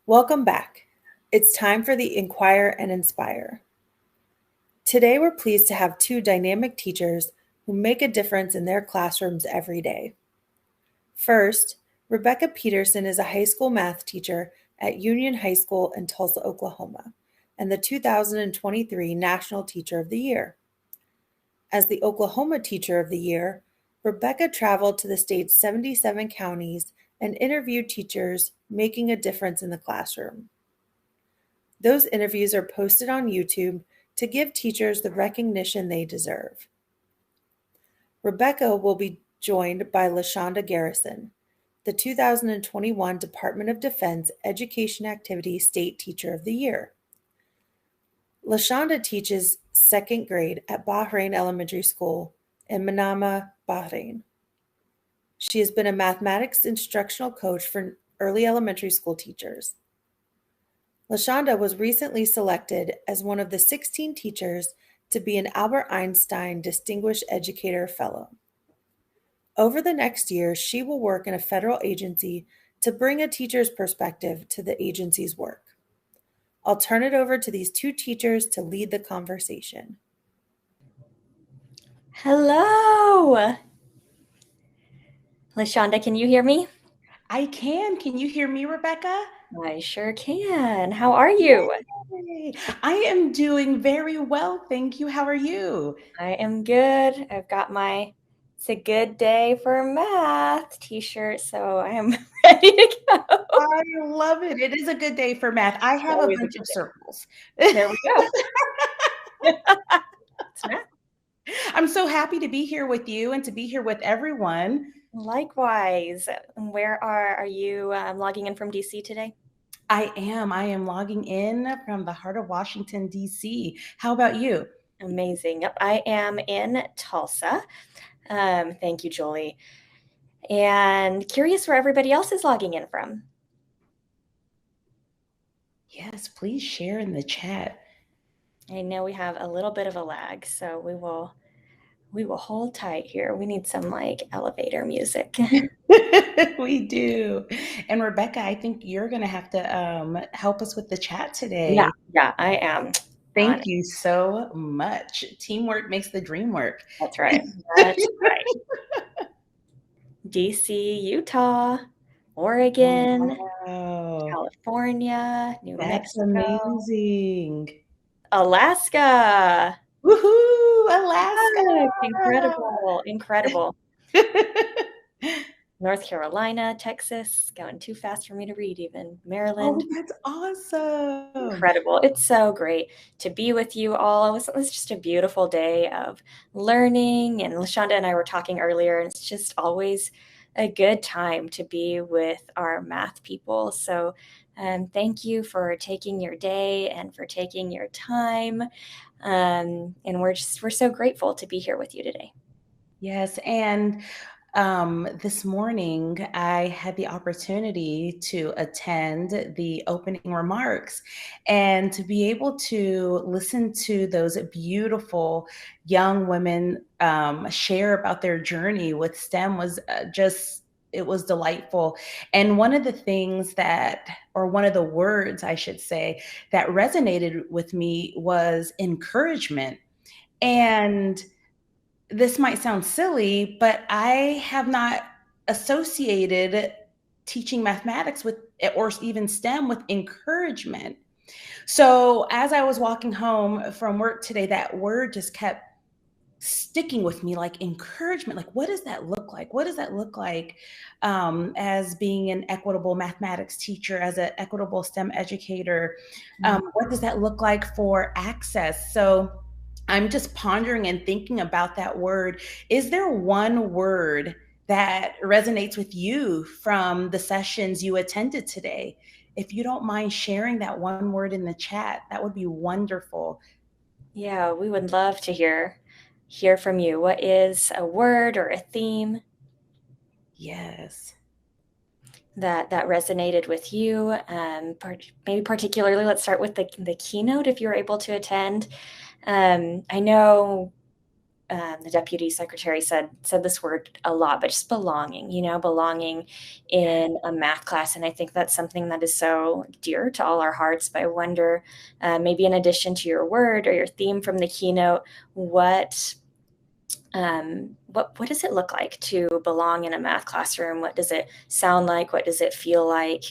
Welcome back. It's time for the Inquire and Inspire. Today we're pleased to have two dynamic teachers who make a difference in their classrooms every day. First, Rebecka Peterson is a high school math teacher at Union High School in Tulsa, Oklahoma, and the 2023 National Teacher of the Year. As the Oklahoma Teacher of the Year, Rebecka traveled to the state's 77 counties and interviewed teachers making a difference in the classroom. Those interviews are posted on YouTube to give teachers the recognition they deserve. Rebecka will be joined by Lachanda Garrison, the 2021 Department of Defense Education Activity State Teacher of the Year. Lachanda teaches second grade at Bahrain Elementary School in Manama, Bahrain. She has been a mathematics instructional coach for early elementary school teachers. Lachanda was recently selected as one of the 16 teachers to be an Albert Einstein Distinguished Educator Fellow. Over the next year, she will work in a federal agency to bring a teacher's perspective to the agency's work. I'll turn it over to these two teachers to lead the conversation. Hello. Lachanda, can you hear me? I can. Can you hear me, Rebecka? I sure can. How are you? Yay. I am doing very well, thank you. How are you? I am good. I've got my "It's a Good Day for Math" t-shirt, so I am ready to go. I love it. It is a good day for math. I have a bunch of circles. There we go. It's math. I'm so happy to be here with you and to be here with everyone. Likewise. Where are you logging in from DC today? I am logging in from the heart of Washington, DC. How about you? Amazing. Yep, I am in Tulsa. Thank you, Jolie. And curious where everybody else is logging in from. Yes, please share in the chat. I know we have a little bit of a lag, so we will hold tight here. We need some like elevator music. We do. And Rebecka, I think you're going to have to help us with the chat today. Yeah, I am. Thank you so much. Teamwork makes the dream work. That's right. That's right. DC, Utah, Oregon, California, New Mexico. That's amazing. Alaska. Woohoo! Alaska. Incredible. North Carolina, Texas, going too fast for me to read even. Maryland. Oh, that's awesome. Incredible. It's so great to be with you all. It was just a beautiful day of learning, and Lachanda and I were talking earlier, and it's just always a good time to be with our math people. So thank you for taking your day and for taking your time. And we're so grateful to be here with you today. Yes. And this morning, I had the opportunity to attend the opening remarks and to be able to listen to those beautiful young women share about their journey with STEM was it was delightful. And one of the things one of the words I should say, that resonated with me was encouragement. And this might sound silly, but I have not associated teaching mathematics with, or even STEM, with encouragement. So as I was walking home from work today, that word just kept sticking with me, like encouragement. Like, what does that look like? What does that look like as being an equitable mathematics teacher, as an equitable STEM educator? What does that look like for access? So I'm just pondering and thinking about that word. Is there one word that resonates with you from the sessions you attended today? If you don't mind sharing that one word in the chat, that would be wonderful. Yeah, we would love to hear from you. What is a word or a theme? Yes. That resonated with you. Maybe particularly, let's start with the keynote if you were able to attend. I know the deputy secretary said this word a lot, but just belonging, belonging in a math class. And I think that's something that is so dear to all our hearts. But I wonder, maybe in addition to your word or your theme from the keynote, what does it look like to belong in a math classroom? What does it sound like? What does it feel like?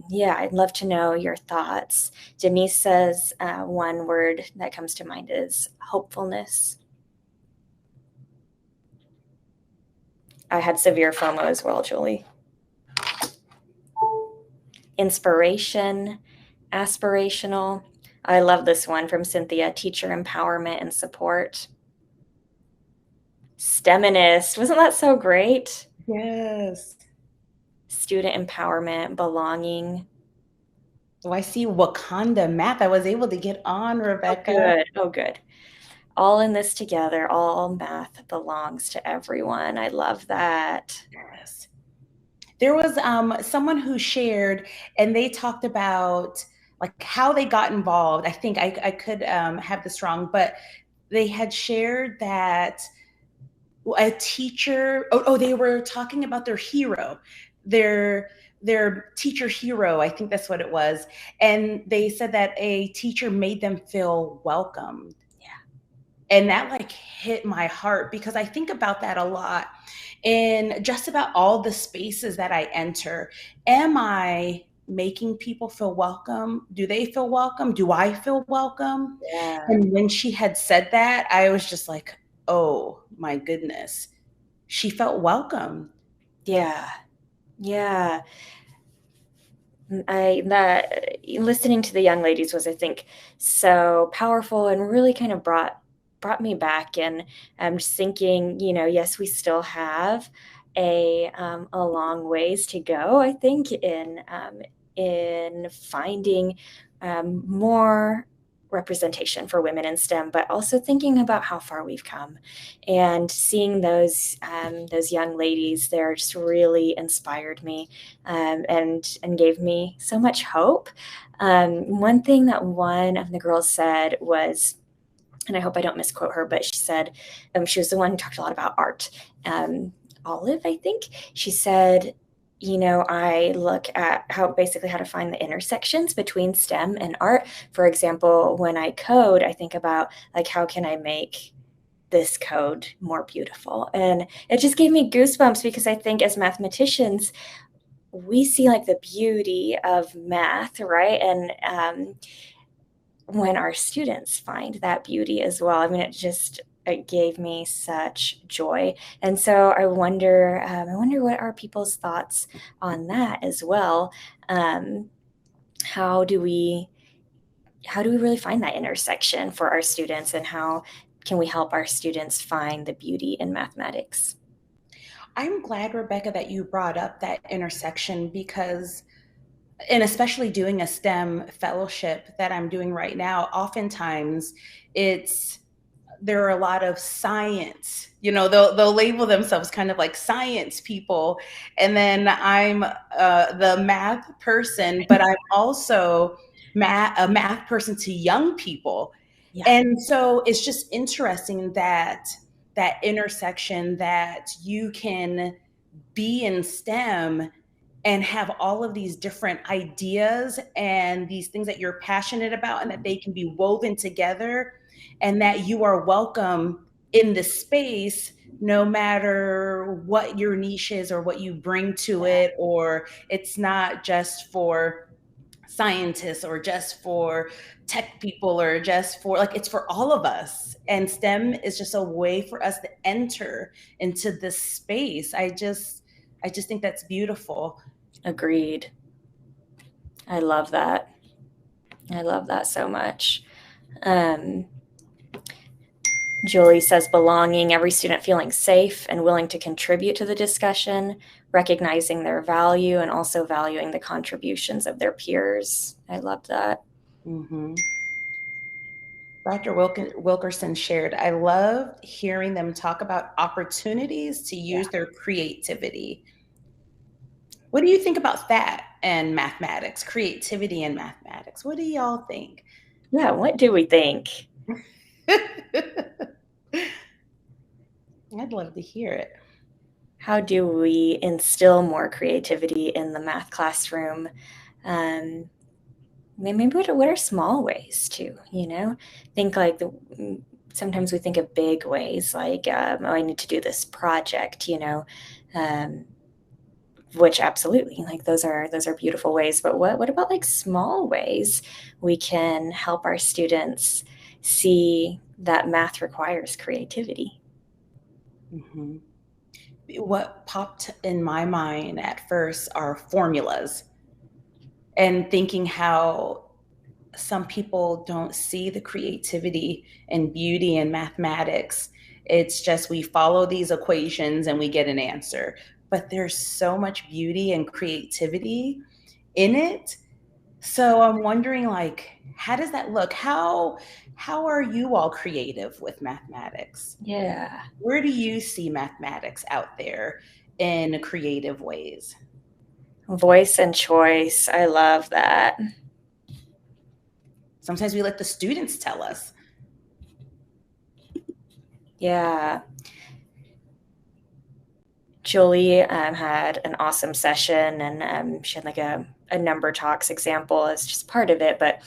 Yeah, I'd love to know your thoughts. Denise says one word that comes to mind is hopefulness. I had severe FOMO as well, Julie. Inspiration, aspirational. I love this one from Cynthia, teacher empowerment and support. STEMinist, wasn't that so great? Yes. Student empowerment, belonging. Oh, I see Wakanda math. I was able to get on, Rebecka. Oh, good. Oh, good. All in this together, all math belongs to everyone. I love that. Yes. There was someone who shared, and they talked about like how they got involved. I think I could have this wrong, but they had shared that a teacher, they were talking about their hero, their teacher hero, I think that's what it was. And they said that a teacher made them feel welcomed. And that like hit my heart, because I think about that a lot in just about all the spaces that I enter. Am I making people feel welcome? Do they feel welcome? Do I feel welcome? Yeah. And when she had said that, I was just like, oh my goodness, she felt welcome. Yeah. Yeah. Listening to the young ladies was, I think, so powerful and really kind of brought me back. And I'm just thinking, yes, we still have a long ways to go, I think, in finding more representation for women in STEM, but also thinking about how far we've come and seeing those young ladies there just really inspired me and gave me so much hope. One thing that one of the girls said was, and I hope I don't misquote her, but she said, she was the one who talked a lot about art. Olive, I think, she said, I look at how to find the intersections between STEM and art. For example, when I code, I think about like, how can I make this code more beautiful? And it just gave me goosebumps, because I think as mathematicians, we see like the beauty of math, right? And when our students find that beauty as well, I mean, it gave me such joy. And so I wonder what are people's thoughts on that as well. How do we really find that intersection for our students, and how can we help our students find the beauty in mathematics? I'm glad, Rebecka, that you brought up that intersection, because, and especially doing a STEM fellowship that I'm doing right now, oftentimes there are a lot of science, they'll label themselves kind of like science people. And then I'm the math person, but I'm also a math person to young people. Yeah. And so it's just interesting that intersection, that you can be in STEM and have all of these different ideas and these things that you're passionate about, and that they can be woven together, and that you are welcome in the space, no matter what your niche is or what you bring to it, or it's not just for scientists or just for tech people or just for, like, it's for all of us. And STEM is just a way for us to enter into this space. I just think that's beautiful. Agreed. I love that. I love that so much. Julie says belonging, every student feeling safe and willing to contribute to the discussion, recognizing their value and also valuing the contributions of their peers. I love that. Mm-hmm. Dr. Wilkerson shared, I love hearing them talk about opportunities to use their creativity. What do you think about that and mathematics, creativity and mathematics? What do y'all think? Yeah, what do we think? I'd love to hear it. How do we instill more creativity in the math classroom? Maybe what are small ways too, think like sometimes we think of big ways like, oh, I need to do this project, um, which absolutely, like those are beautiful ways. But what about like small ways we can help our students see that math requires creativity? Mm-hmm. What popped in my mind at first are formulas, and thinking how some people don't see the creativity and beauty in mathematics. It's just we follow these equations and we get an answer. But there's so much beauty and creativity in it. So I'm wondering, like, how does that look? How are you all creative with mathematics? Yeah. Where do you see mathematics out there in creative ways? Voice and choice. I love that. Sometimes we let the students tell us. Yeah. Julie had an awesome session, and she had like a number talks example as just part of it, but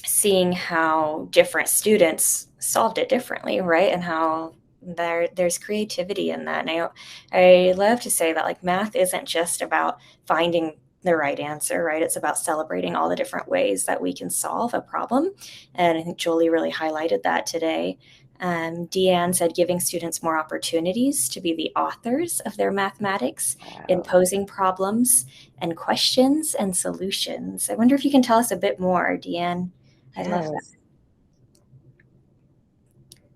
seeing how different students solved it differently, right? And how there's creativity in that. And I love to say that like math isn't just about finding the right answer, right? It's about celebrating all the different ways that we can solve a problem. And I think Julie really highlighted that today. Deanne said giving students more opportunities to be the authors of their mathematics in Wow. posing problems and questions and solutions. I wonder if you can tell us a bit more, Deanne. I love that. Yes.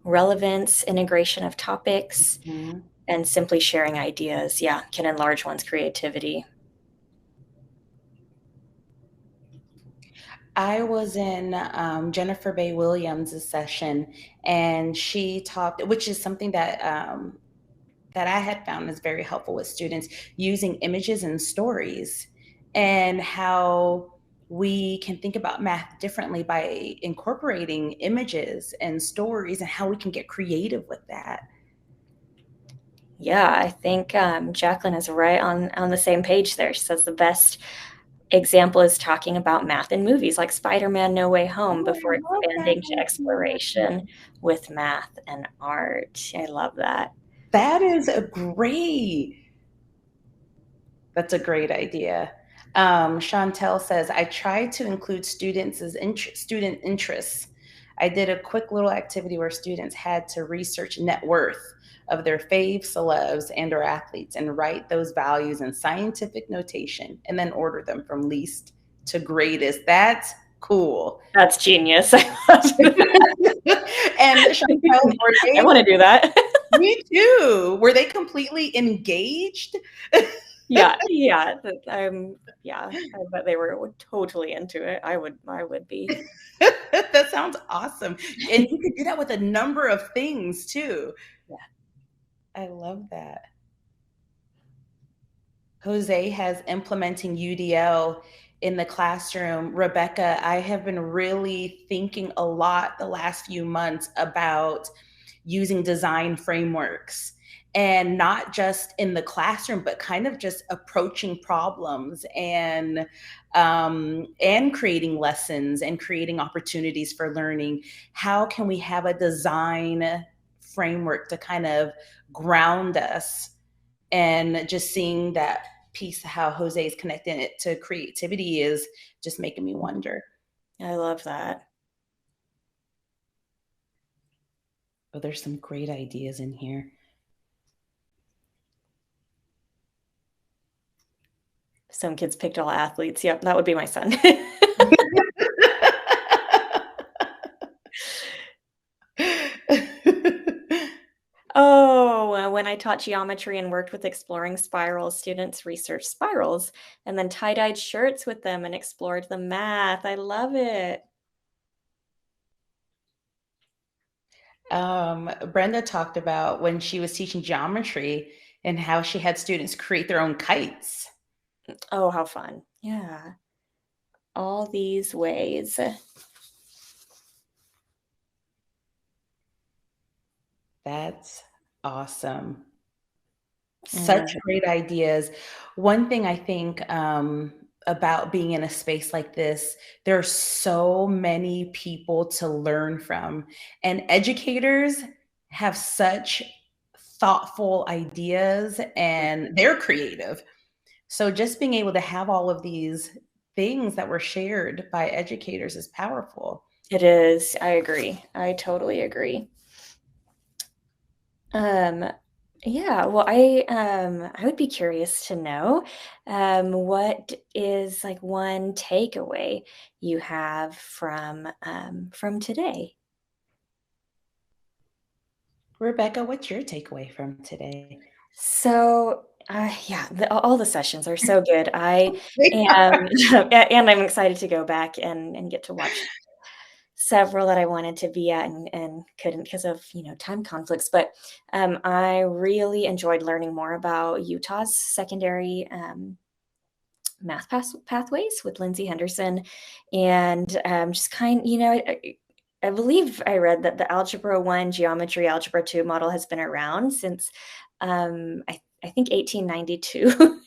Relevance, integration of topics, Mm-hmm. and simply sharing ideas, yeah, can enlarge one's creativity. I was in Jennifer Bay Williams' session, and she talked, which is something that I had found is very helpful with students, using images and stories, and how we can think about math differently by incorporating images and stories, and how we can get creative with that. Yeah, I think Jacqueline is right on the same page there. She says the best example is talking about math in movies like Spider-Man No Way Home Oh, before I love that expanding to idea. exploration with math and art. I love that. That is a great. That's a great idea. Chantel says, I tried to include students as student interests. I did a quick little activity where students had to research net worth of their fave celebs and or athletes and write those values in scientific notation and then order them from least to greatest. That's cool. That's genius. And Chantel, were I want to do that. me too. Were they completely engaged? Yeah. Yeah, I bet they were totally into it. I would be. That sounds awesome. And you could do that with a number of things too. Yeah. I love that. Jose has implementing UDL in the classroom. Rebecka, I have been really thinking a lot the last few months about using design frameworks, and not just in the classroom, but kind of just approaching problems and creating lessons and creating opportunities for learning. How can we have a design framework to kind of ground us? And just seeing that piece, how Jose is connecting it to creativity, is just making me wonder. I love that. Oh, there's some great ideas in here. Some kids picked all athletes. Yep, that would be my son. Oh, when I taught geometry and worked with exploring spirals, students researched spirals and then tie-dyed shirts with them and explored the math. I love it. Brenda talked about when she was teaching geometry and how she had students create their own kites. Oh, how fun. Yeah. All these ways. That's awesome. Uh, Such great ideas. One thing I think about being in a space like this, there are so many people to learn from, and educators have such thoughtful ideas and they're creative. So just being able to have all of these things that were shared by educators is powerful. it is. I agree. I totally agree. Um, yeah, well, I would be curious to know, what is like one takeaway you have from today? Rebecka, what's your takeaway from today? So, yeah, all the sessions are so good. I am, and I'm excited to go back and get to watch several that I wanted to be at and couldn't because of, time conflicts. But I really enjoyed learning more about Utah's secondary math pathways with Lindsay Henderson, and just I believe I read that the Algebra 1, Geometry, Algebra 2 model has been around since I think 1892.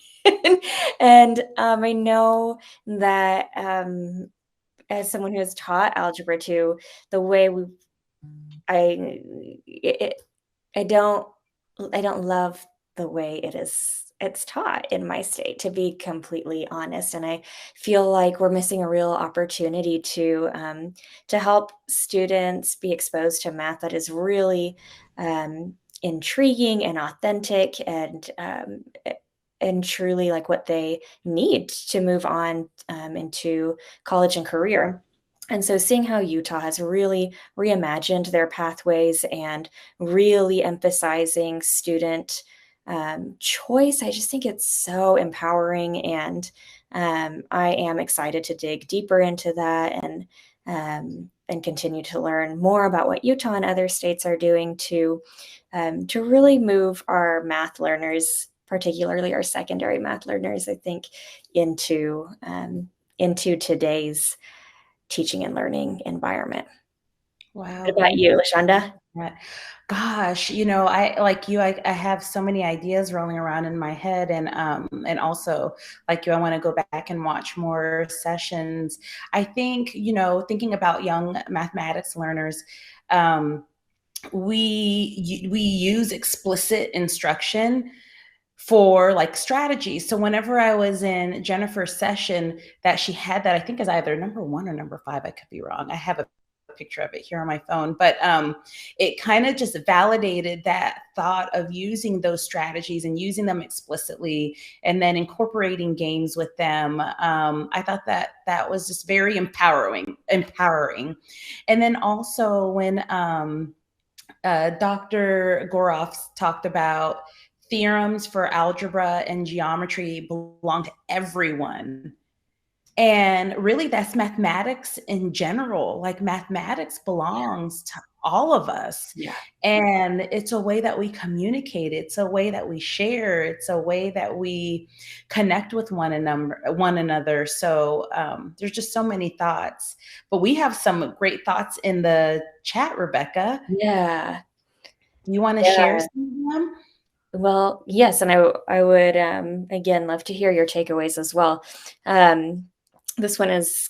And I know that as someone who has taught Algebra 2, the way I it, I don't I don't love the way it's taught in my state, to be completely honest, and I feel like we're missing a real opportunity to help students be exposed to math that is really intriguing and authentic and truly like what they need to move on into college and career. And so seeing how Utah has really reimagined their pathways and really emphasizing student choice, I just think it's so empowering. And I am excited to dig deeper into that and continue to learn more about what Utah and other states are doing to really move our math learners, particularly our secondary math learners, I think, into today's teaching and learning environment. Wow, What about thank you, you Lachanda? for that. Gosh, I like you, I have so many ideas rolling around in my head, and also like you, I want to go back and watch more sessions. I think, thinking about young mathematics learners, we use explicit instruction for like strategies. So whenever I was in Jennifer's session that she had, that I think is either number 1 or number 5, I could be wrong. I have a picture of it here on my phone, but it kind of just validated that thought of using those strategies and using them explicitly and then incorporating games with them. I thought that was just very empowering. And then also when Dr. Goroff talked about theorems for algebra and geometry belong to everyone. And really, that's mathematics in general. Like mathematics belongs to all of us. Yeah. And it's a way that we communicate. It's a way that we share. It's a way that we connect with one another. So there's just so many thoughts. But we have some great thoughts in the chat, Rebecka. Yeah. Do you want to share Yeah. some of them? Well, yes, and I would again love to hear your takeaways as well. This one is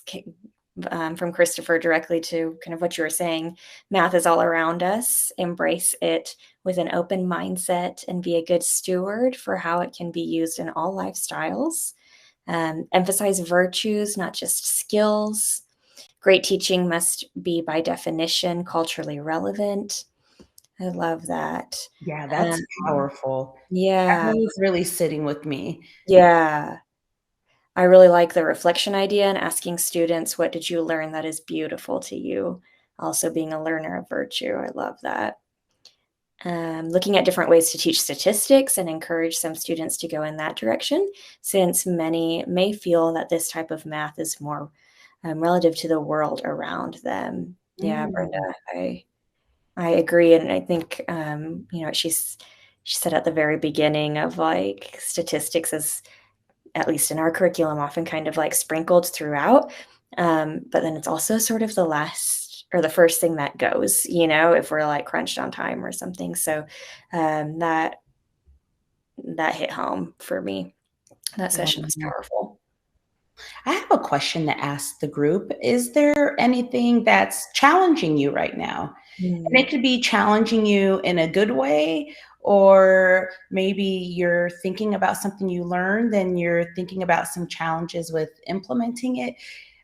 from Christopher directly to kind of what you were saying. Math is all around us. Embrace it with an open mindset and be a good steward for how it can be used in all lifestyles. Emphasize virtues, not just skills. Great teaching must be, by definition, culturally relevant. I love that. Yeah, that's powerful. That Yeah, one is really sitting with me. yeah. I really like the reflection idea and asking students, what did you learn that is beautiful to you? Also being a learner of virtue. I love that. Looking at different ways to teach statistics and encourage some students to go in that direction, since many may feel that this type of math is more relative to the world around them. Yeah, Brenda, Mm. I agree, and I think she said at the very beginning of like statistics is, at least in our curriculum, often kind of like sprinkled throughout, but then it's also sort of the last or the first thing that goes, you know, if we're like crunched on time or something. So that hit home for me. That session was powerful. I have a question to ask the group. Is there anything that's challenging you right now? And it could be challenging you in a good way, or maybe you're thinking about something you learned and you're thinking about some challenges with implementing it,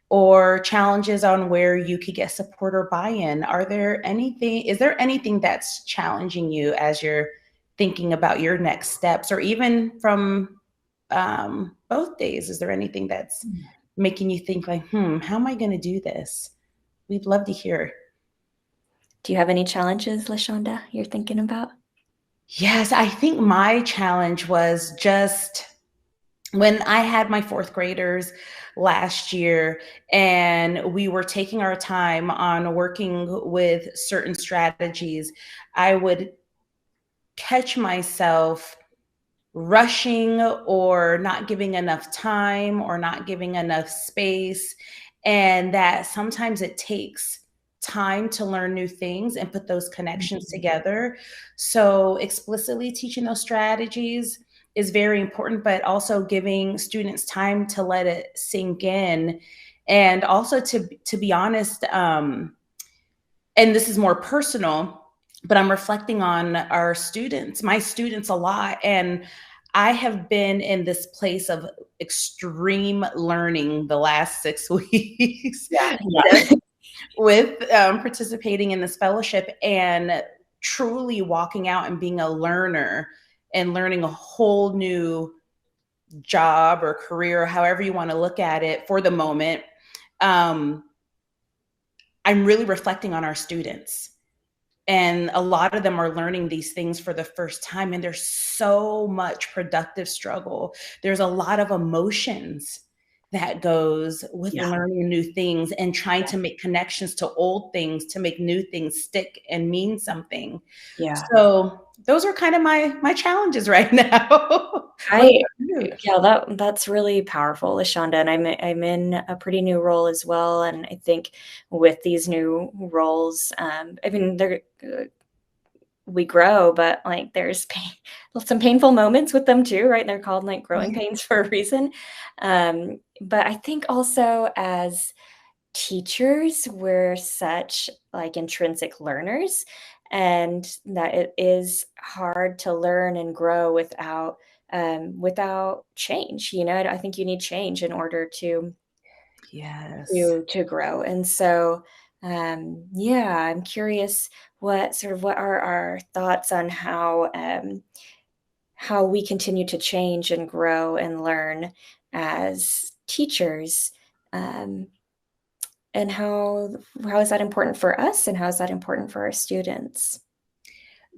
or challenges on where you could get support or buy-in. Is there anything that's challenging you as you're thinking about your next steps, or even from both days? Is there anything that's making you think like, how am I going to do this? We'd love to hear. Do you have any challenges, Lachanda, you're thinking about? Yes, I think my challenge was just when I had my fourth graders last year and we were taking our time on working with certain strategies, I would catch myself rushing or not giving enough time or not giving enough space. And that sometimes it takes time to learn new things and put those connections together. So explicitly teaching those strategies is very important, but also giving students time to let it sink in. And also to be honest, and this is more personal, but I'm reflecting on my students a lot. And I have been in this place of extreme learning the last 6 weeks. Yeah. With participating in this fellowship and truly walking out and being a learner and learning a whole new job or career, however you want to look at it for the moment. I'm really reflecting on our students. And a lot of them are learning these things for the first time. And there's so much productive struggle. There's a lot of emotions that goes with learning new things and trying to make connections to old things to make new things stick and mean something. Yeah. So those are kind of my challenges right now. That's really powerful, Lachanda. And I'm in a pretty new role as well. And I think with these new roles, I mean, we grow, but like there's some painful moments with them too, right? They're called like growing pains for a reason. But I think also as teachers, we're such like intrinsic learners, and that it is hard to learn and grow without change. You know, I think you need change in order to grow. And so I'm curious what are our thoughts on how we continue to change and grow and learn as teachers, and how is that important for us, and how is that important for our students?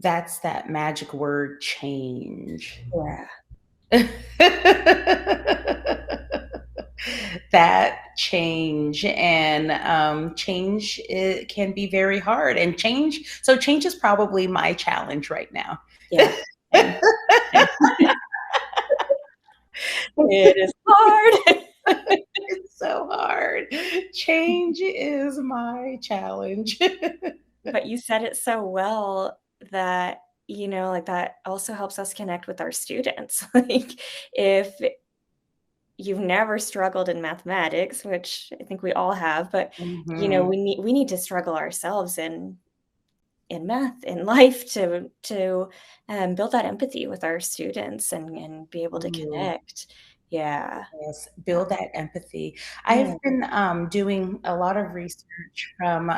That's that magic word, change. Yeah. That change, and change, it can be very hard, and change is probably my challenge right now. Yeah. It is hard. It's so hard. Change is my challenge. But you said it so well that, you know, like that also helps us connect with our students. Like if you've never struggled in mathematics, which I think we all have, but you know, we need to struggle ourselves in math, in life, to build that empathy with our students and be able to connect. Yeah. Yes, build that empathy. I've been doing a lot of research from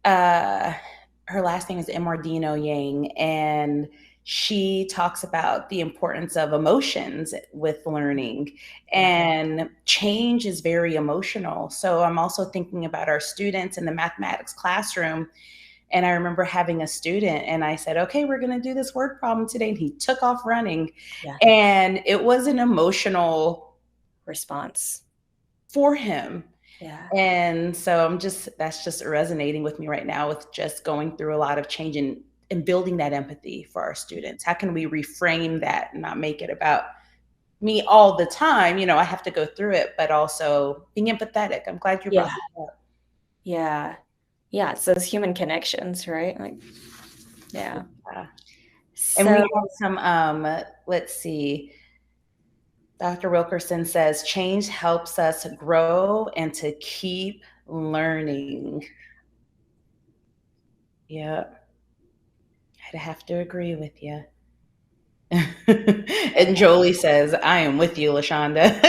her last name is Imordino Yang, and she talks about the importance of emotions with learning, and change is very emotional. So I'm also thinking about our students in the mathematics classroom. And I remember having a student and I said, okay, we're going to do this word problem today. And he took off running. Yeah. And it was an emotional response for him. Yeah. And so that's just resonating with me right now, with just going through a lot of change and building that empathy for our students. How can we reframe that and not make it about me all the time? You know, I have to go through it, but also being empathetic. I'm glad you brought that up. Yeah. Yeah, it's those human connections, right? Like, yeah. And we So, have some, let's see, Dr. Wilkerson says, change helps us grow and to keep learning. Yeah, I'd have to agree with you. And Jolie says, I am with you, Lachanda.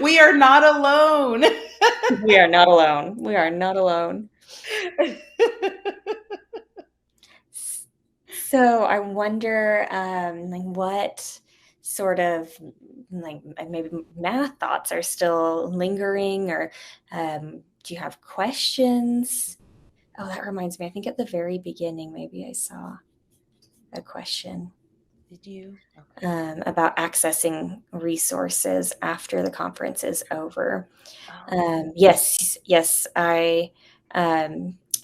We are not alone. we are not alone. We are not alone. So I wonder, like what sort of like maybe math thoughts are still lingering, or do you have questions? Oh, that reminds me. I think at the very beginning, maybe I saw a question Did you? Okay. about accessing resources after the conference is over. Oh. Yes,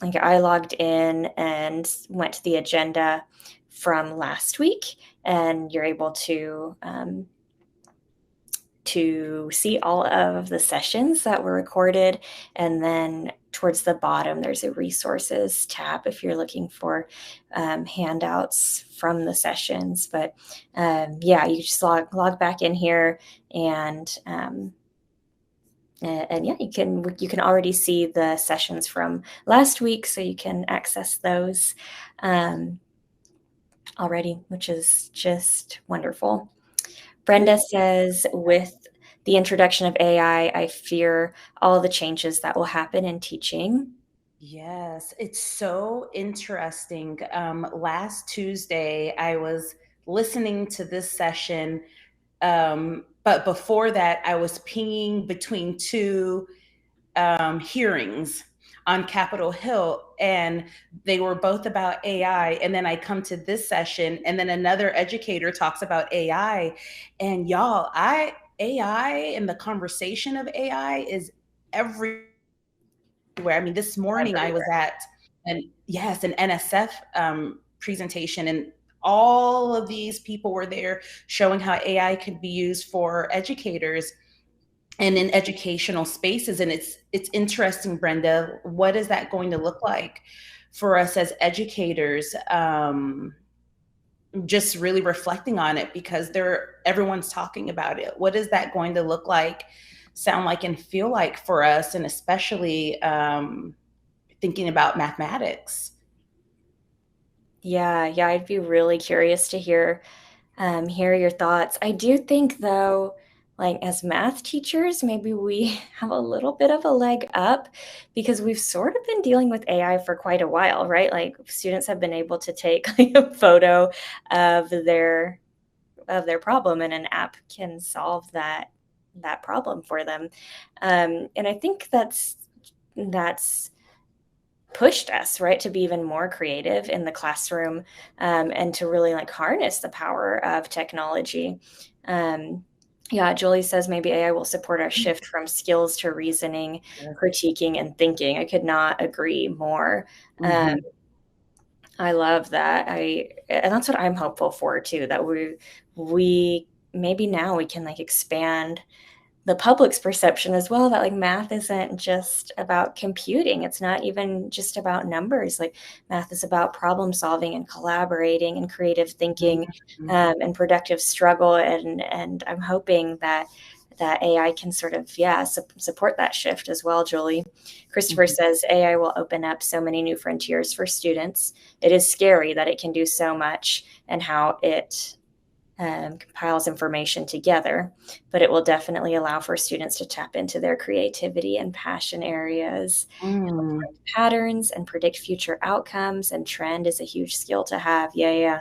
like I logged in and went to the agenda from last week, and you're able to see all of the sessions that were recorded. And then towards the bottom, there's a resources tab if you're looking for handouts from the sessions. But yeah, you just log back in here, and yeah, you can already see the sessions from last week, so you can access those already, which is just wonderful. Brenda says, with the introduction of AI, I fear all the changes that will happen in teaching. Yes, it's so interesting. Last Tuesday, I was listening to this session, but before that, I was pinging between two hearings on Capitol Hill, and they were both about AI. And then I come to this session, and then another educator talks about AI. And y'all, AI and the conversation of AI is everywhere. I mean, this morning I was Everywhere. at an NSF presentation, and all of these people were there showing how AI could be used for educators and in educational spaces. And it's interesting, Brenda, what is that going to look like for us as educators? Just really reflecting on it, because everyone's talking about it. What is that going to look like, sound like, and feel like for us, and especially thinking about mathematics? Yeah, I'd be really curious to hear your thoughts. I do think, though, like as math teachers, maybe we have a little bit of a leg up, because we've sort of been dealing with AI for quite a while, right? Like students have been able to take like a photo of their problem, and an app can solve that problem for them. And I think that's pushed us, right, to be even more creative in the classroom, and to really like harness the power of technology. Yeah, Julie says maybe AI will support our shift from skills to reasoning, critiquing, and thinking. I could not agree more. Mm-hmm. I love that. And that's what I'm hopeful for too, that we maybe now we can like expand the public's perception as well, that like math isn't just about computing. It's not even just about numbers. Like math is about problem solving and collaborating and creative thinking, Mm-hmm. and productive struggle. And I'm hoping that AI can sort of, support that shift as well, Julie. Christopher Mm-hmm. says AI will open up so many new frontiers for students. It is scary that it can do so much, and how it compiles information together, but it will definitely allow for students to tap into their creativity and passion areas, Mm. patterns, and predict future outcomes. And trend is a huge skill to have. Yeah,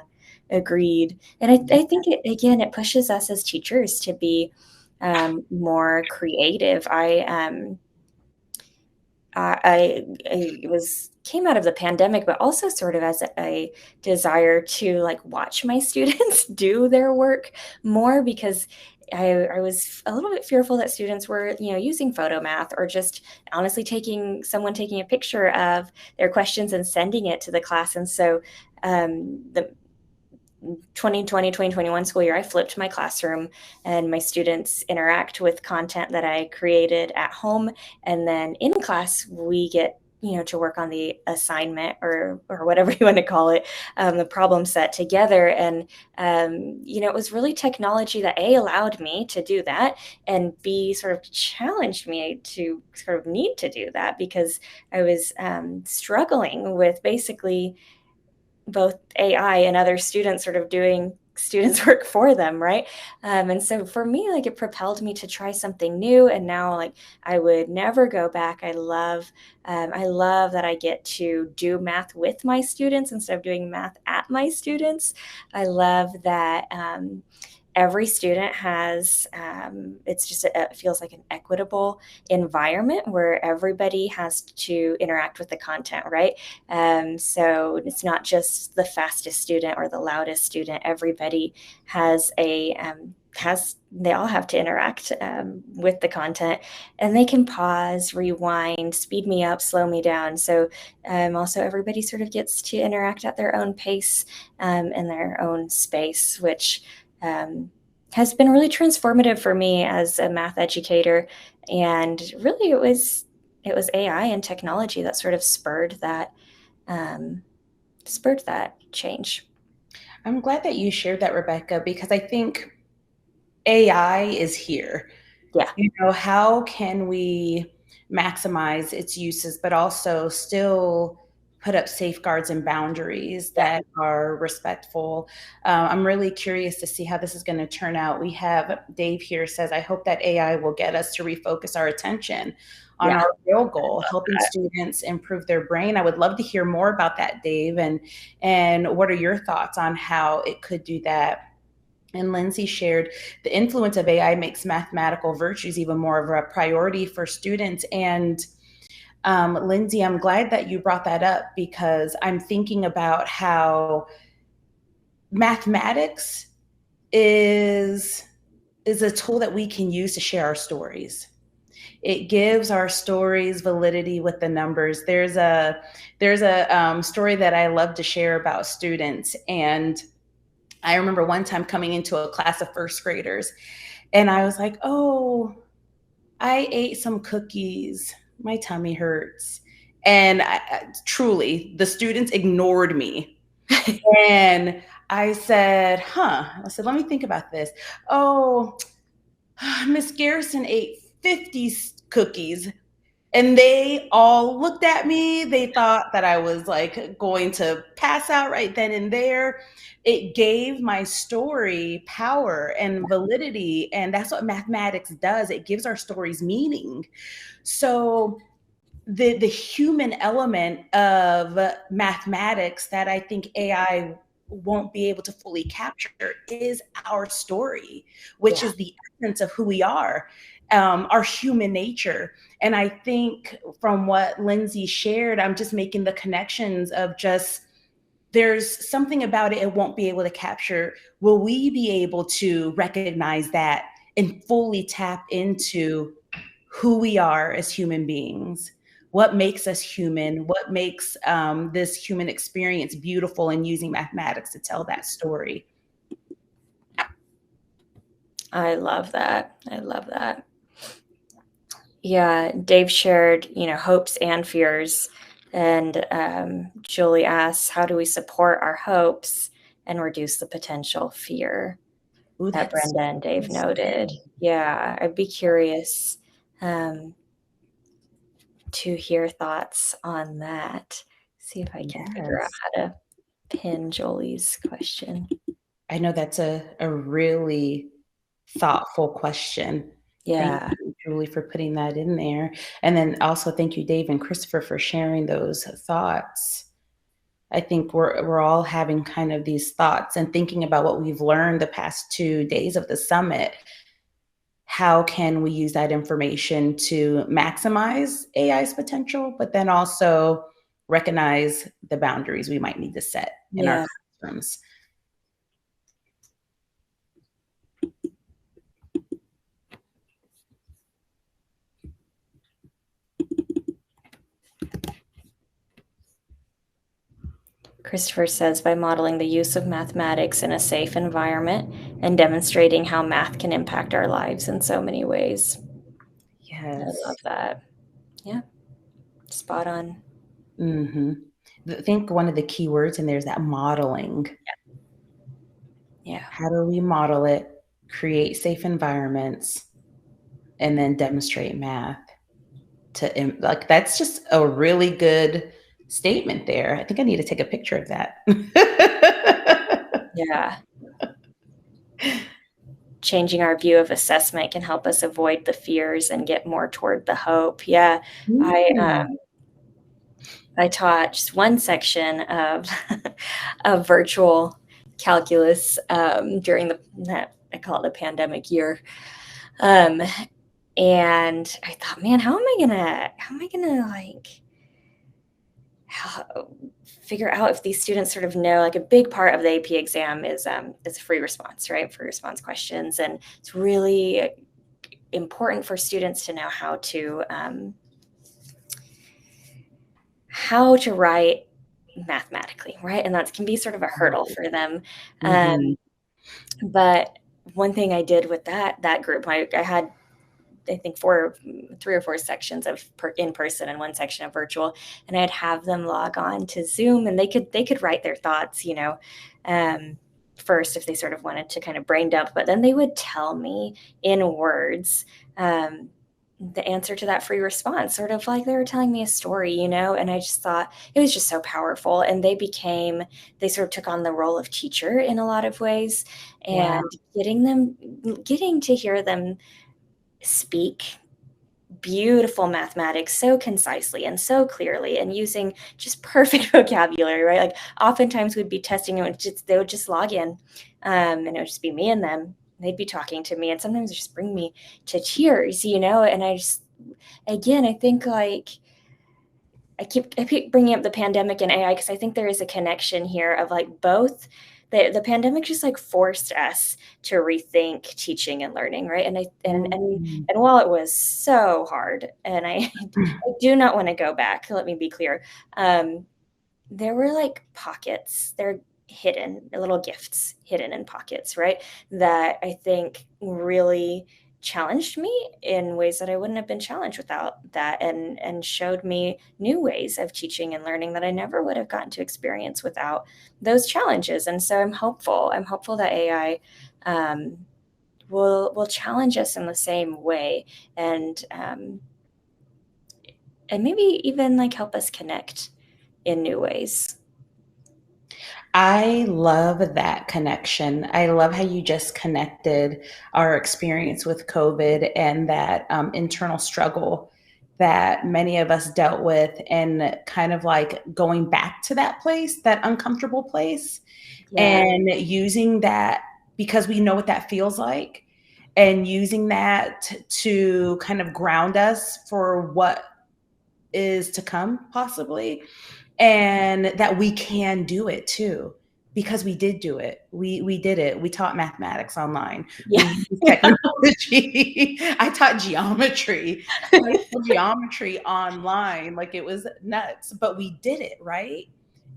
agreed. And I think it pushes us as teachers to be more creative. I was came out of the pandemic, but also sort of as a desire to like watch my students do their work more, because I was a little bit fearful that students were, using photo math, or just honestly taking a picture of their questions and sending it to the class. And so the 2020, 2021 school year, I flipped my classroom and my students interact with content that I created at home. And then in class, we get to work on the assignment or whatever you want to call it, the problem set together. And, it was really technology that A, allowed me to do that, and B, sort of challenged me to sort of need to do that because I was struggling with basically both AI and other students sort of doing students' work for them, right? And so for me, like, it propelled me to try something new, and now, like, I would never go back. I love that I get to do math with my students instead of doing math at my students. I love that. Every student has, it feels like an equitable environment where everybody has to interact with the content, right? So it's not just the fastest student or the loudest student. Everybody has they all have to interact with the content, and they can pause, rewind, speed me up, slow me down. So also everybody sort of gets to interact at their own pace in their own space, which has been really transformative for me as a math educator. And really, it was AI and technology that sort of spurred that change. I'm glad that you shared that, Rebecka, because I think AI is here. Yeah. How can we maximize its uses, but also still put up safeguards and boundaries that are respectful? I'm really curious to see how this is going to turn out. We have Dave here says, I hope that AI will get us to refocus our attention on our real goal, helping students improve their brain. I would love to hear more about that, Dave. And what are your thoughts on how it could do that? And Lindsay shared the influence of AI makes mathematical virtues even more of a priority for students. And Lindsay, I'm glad that you brought that up because I'm thinking about how mathematics is a tool that we can use to share our stories. It gives our stories validity with the numbers. There's a story that I love to share about students, and I remember one time coming into a class of first graders, and I was like, oh, I ate some cookies. My tummy hurts. And truly, the students ignored me. And I said, let me think about this. Oh, Miss Garrison ate 50 cookies. And they all looked at me. They thought that I was like going to pass out right then and there. It gave my story power and validity. And that's what mathematics does. It gives our stories meaning. So the human element of mathematics that I think AI won't be able to fully capture is our story, which is the essence of who we are, our human nature. And I think from what Lindsay shared, I'm just making the connections of just there's something about it won't be able to capture. Will we be able to recognize that and fully tap into who we are as human beings? What makes us human? What makes this human experience beautiful, and using mathematics to tell that story? I love that. Yeah, Dave shared, hopes and fears. And Julie asks, how do we support our hopes and reduce the potential fear? Ooh, that Brenda and Dave noted. Yeah, I'd be curious to hear thoughts on that. See if I can figure out how to pin Jolie's question. I know that's a really thoughtful question. Yeah. Thank you, Julie, for putting that in there. And then also thank you, Dave and Christopher, for sharing those thoughts. I think we're all having kind of these thoughts and thinking about what we've learned the past 2 days of the summit. How can we use that information to maximize AI's potential, but then also recognize the boundaries we might need to set in our classrooms? Christopher says, by modeling the use of mathematics in a safe environment and demonstrating how math can impact our lives in so many ways. Yes. I love that. Yeah. Spot on. Mm-hmm. I think one of the key words in there is that modeling. Yeah. How do we model it, create safe environments, and then demonstrate math? Like, that's just a really good statement there. I think I need to take a picture of that. Yeah. Changing our view of assessment can help us avoid the fears and get more toward the hope. Yeah. I taught just one section of of virtual calculus during I call it the pandemic year. And I thought, man, how am I gonna like figure out if these students sort of know, like, a big part of the AP exam is free response, right? Free response questions. And it's really important for students to know how to write mathematically, right? And that can be sort of a hurdle for them. Mm-hmm. But one thing I did with that group, I had, I think, 3 or 4 sections of in person and one section of virtual, and I'd have them log on to Zoom, and they could write their thoughts, first, if they sort of wanted to kind of brain dump, but then they would tell me in words the answer to that free response, sort of like they were telling me a story, and I just thought it was just so powerful. And they sort of took on the role of teacher in a lot of ways, and Wow. getting to hear them speak beautiful mathematics so concisely and so clearly, and using just perfect vocabulary, right? Like, oftentimes we'd be testing it, they would just log in, and it would just be me and them. They'd be talking to me, and sometimes it just bring me to tears, and I just, again, I think, like, I keep bringing up the pandemic and AI because I think there is a connection here of, like, both. The pandemic just, like, forced us to rethink teaching and learning, right? And while it was so hard, and I do not want to go back, let me be clear, there were, like, pockets, they're hidden, little gifts hidden in pockets, right? That I think really challenged me in ways that I wouldn't have been challenged without that, and showed me new ways of teaching and learning that I never would have gotten to experience without those challenges. And so I'm hopeful. I'm hopeful that AI will challenge us in the same way, and maybe even, like, help us connect in new ways. I love that connection. I love how you just connected our experience with COVID and that internal struggle that many of us dealt with, and kind of like going back to that place, that uncomfortable place, Yeah. and using that because we know what that feels like, and using that to kind of ground us for what is to come, possibly, and that we can do it too, because we did do it. We did it. We taught mathematics online. Yeah. We used technology. I taught geometry, high school geometry online. Like, it was nuts, but we did it, right?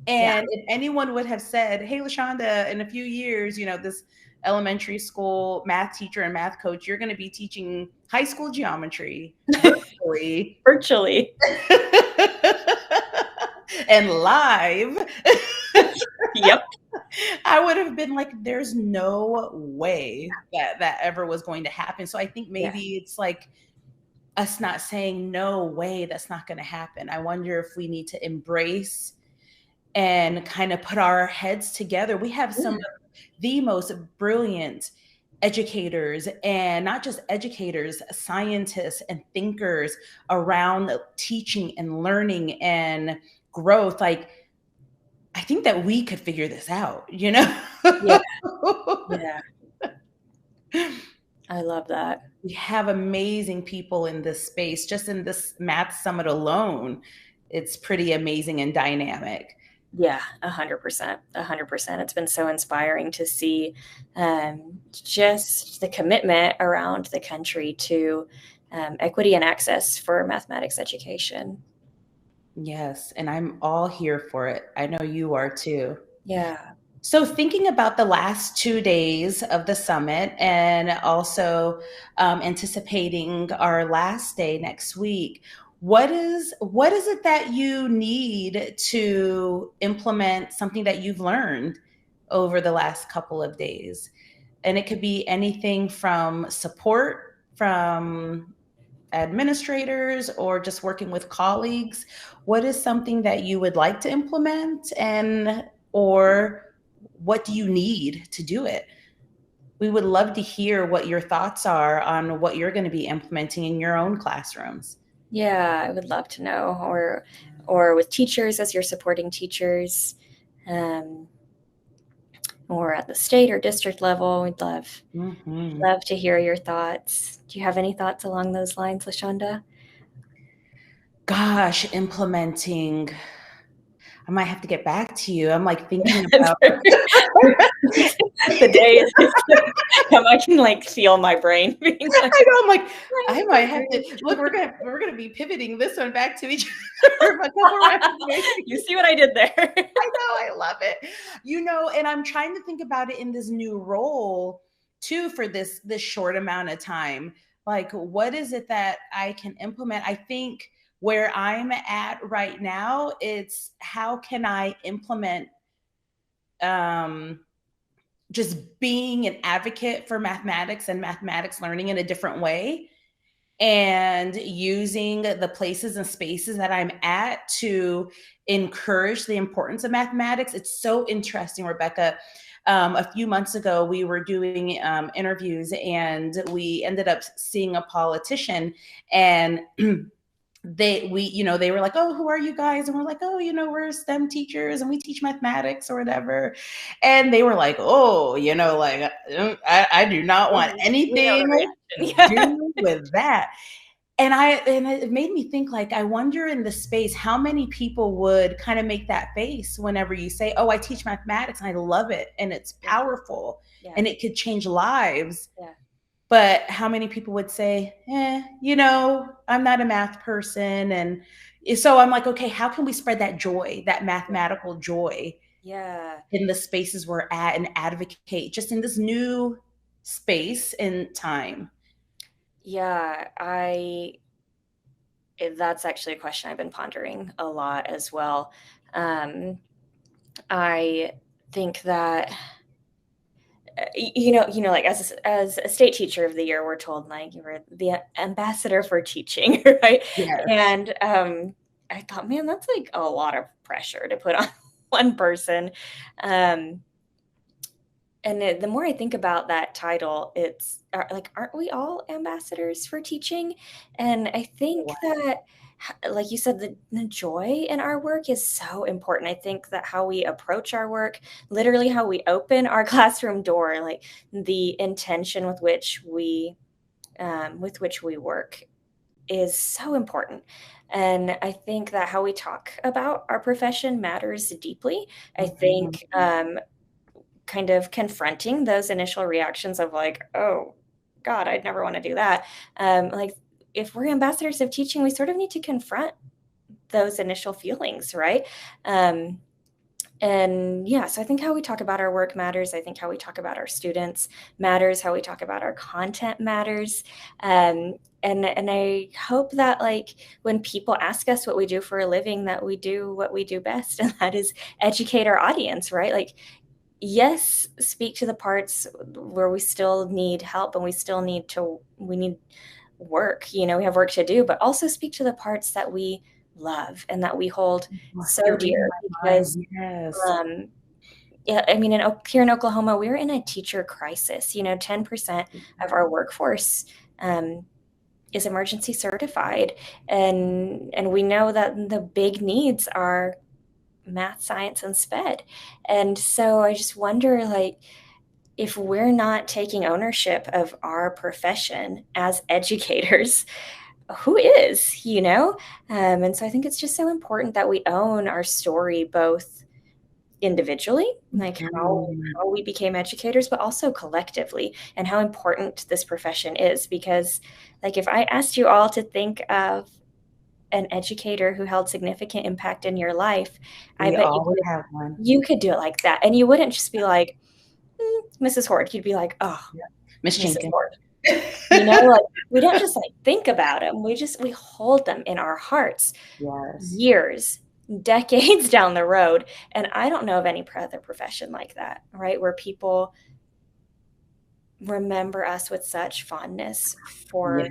Yeah. And if anyone would have said, "Hey, Lachanda, in a few years, this elementary school math teacher and math coach, you're going to be teaching high school geometry virtually." Virtually. And live, Yep. I would have been like, there's no way that ever was going to happen. So I think Yeah. maybe it's like us not saying, no way, that's not going to happen. I wonder if we need to embrace and kind of put our heads together. We have some of the most brilliant educators, and not just educators, scientists and thinkers around teaching and learning and growth. Like, I think that we could figure this out, Yeah. Yeah. I love that. We have amazing people in this space. Just in this math summit alone, it's pretty amazing and dynamic. Yeah, 100%. 100%. It's been so inspiring to see just the commitment around the country to equity and access for mathematics education. Yes, and I'm all here for it. I know you are too. Yeah. So, thinking about the last 2 days of the summit and also anticipating our last day next week, what is it that you need to implement something that you've learned over the last couple of days? And it could be anything from support from administrators or just working with colleagues. What is something that you would like to implement, and or what do you need to do it? We would love to hear what your thoughts are on what you're going to be implementing in your own classrooms. Yeah, I would love to know, or with teachers as you're supporting teachers, um, or at the state or district level. We'd love to hear your thoughts. Do you have any thoughts along those lines, Lachanda? Gosh, implementing. I might have to get back to you. I'm like thinking about The day is I can like feel my brain being like, I know, I'm like, I might have to look. We're gonna be pivoting this one back to each other. you see what I did there? I know, I love it. And I'm trying to think about it in this new role too for this short amount of time. Like, what is it that I can implement? I think where I'm at right now, it's how can I implement just being an advocate for mathematics and mathematics learning in a different way, and using the places and spaces that I'm at to encourage the importance of mathematics. It's so interesting, Rebecka. A few months ago, we were doing interviews, and we ended up seeing a politician, and they were like, oh, who are you guys? And we're like, oh, we're STEM teachers and we teach mathematics or whatever. And they were like, oh, like, I do not want anything to do with that. And it made me think, like, I wonder in the space how many people would kind of make that face whenever you say, oh, I teach mathematics and I love it and it's powerful and it could change lives. But how many people would say, I'm not a math person? And so I'm like, okay, how can we spread that joy, that mathematical joy in the spaces we're at, and advocate just in this new space and time? Yeah, that's actually a question I've been pondering a lot as well. I think that like as a state teacher of the year, we're told like you were the ambassador for teaching, right? Yes. And I thought, man, that's like a lot of pressure to put on one person. And the more I think about that title, it's like, aren't we all ambassadors for teaching? And I think that, like you said, the joy in our work is so important. I think that how we approach our work, literally how we open our classroom door, like the intention with which we work is so important. And I think that how we talk about our profession matters deeply. I think kind of confronting those initial reactions of like, oh God, I'd never want to do that. Like, if we're ambassadors of teaching, we sort of need to confront those initial feelings, right? And so I think how we talk about our work matters. I think how we talk about our students matters. How we talk about our content matters. And I hope that, like, when people ask us what we do for a living, that we do what we do best, and that is educate our audience, right? Like, yes, speak to the parts where we still need help and we need work, we have work to do, but also speak to the parts that we love and that we hold so dear. Because I mean, here in Oklahoma, we're in a teacher crisis. 10% of our workforce is emergency certified, and we know that the big needs are math, science, and SPED. And so I just wonder, like, if we're not taking ownership of our profession as educators, who is, and so I think it's just so important that we own our story, both individually, like how we became educators, but also collectively, and how important this profession is. Because, like, if I asked you all to think of an educator who held significant impact in your life, I We bet all would have one. you could do it like that. And you wouldn't just be like, Mrs. Horde. You'd be like, oh, Yeah. Miss Mrs. Jenkins. Horde. You know, like we don't just like think about them. We hold them in our hearts. Yes. Years, decades down the road. And I don't know of any other profession like that, right? Where people remember us with such fondness for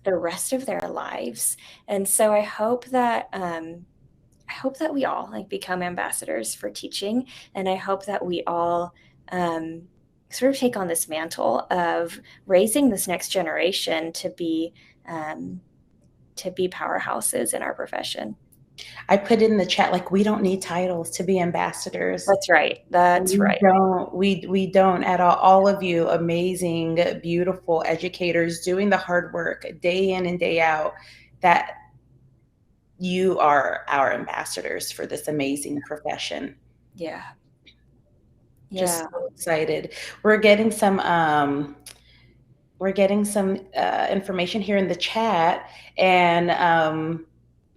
the rest of their lives. And so I hope that we all like become ambassadors for teaching, and I hope that we all sort of take on this mantle of raising this next generation to be powerhouses in our profession. I put in the chat, like, we don't need titles to be ambassadors. That's right. We don't at all. All of you amazing, beautiful educators doing the hard work day in and day out, that you are our ambassadors for this amazing profession. Yeah. Just so excited. We're getting some information here in the chat, and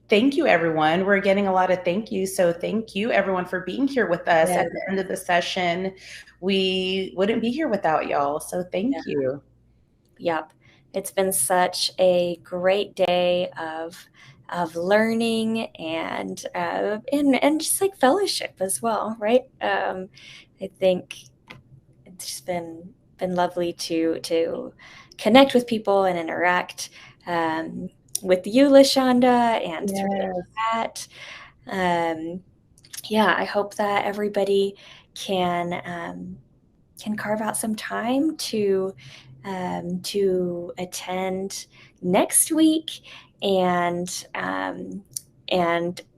thank you, everyone. We're getting a lot of thank you. So thank you, everyone, for being here with us at the end of the session. We wouldn't be here without y'all. So thank you. Yep. It's been such a great day of learning and just like fellowship as well, right? I think it's just been lovely to connect with people and interact with you, Lachanda, and through the chat. I hope that everybody can carve out some time to attend next week, and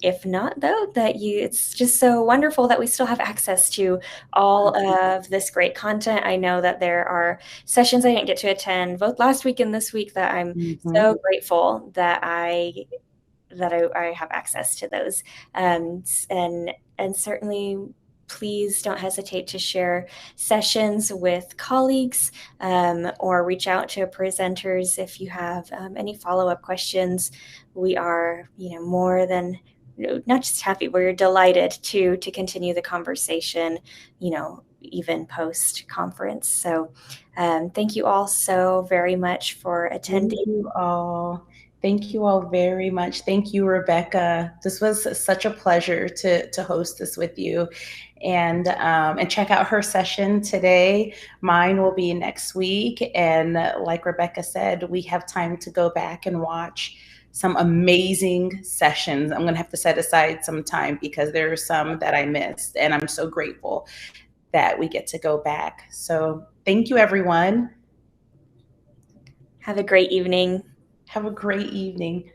if not, though, it's just so wonderful that we still have access to all of this great content. I know that there are sessions I didn't get to attend both last week and this week that I'm so grateful that I have access to those. And certainly, please don't hesitate to share sessions with colleagues or reach out to presenters if you have any follow-up questions. We are, more than not just happy, we're delighted to continue the conversation, even post-conference. So thank you all so very much for attending. Thank you all very much. Thank you, Rebecka. This was such a pleasure to host this with you. And check out her session today. Mine will be next week. And like Rebecka said, we have time to go back and watch some amazing sessions. I'm going to have to set aside some time because there are some that I missed. And I'm so grateful that we get to go back. So thank you, everyone. Have a great evening. Have a great evening.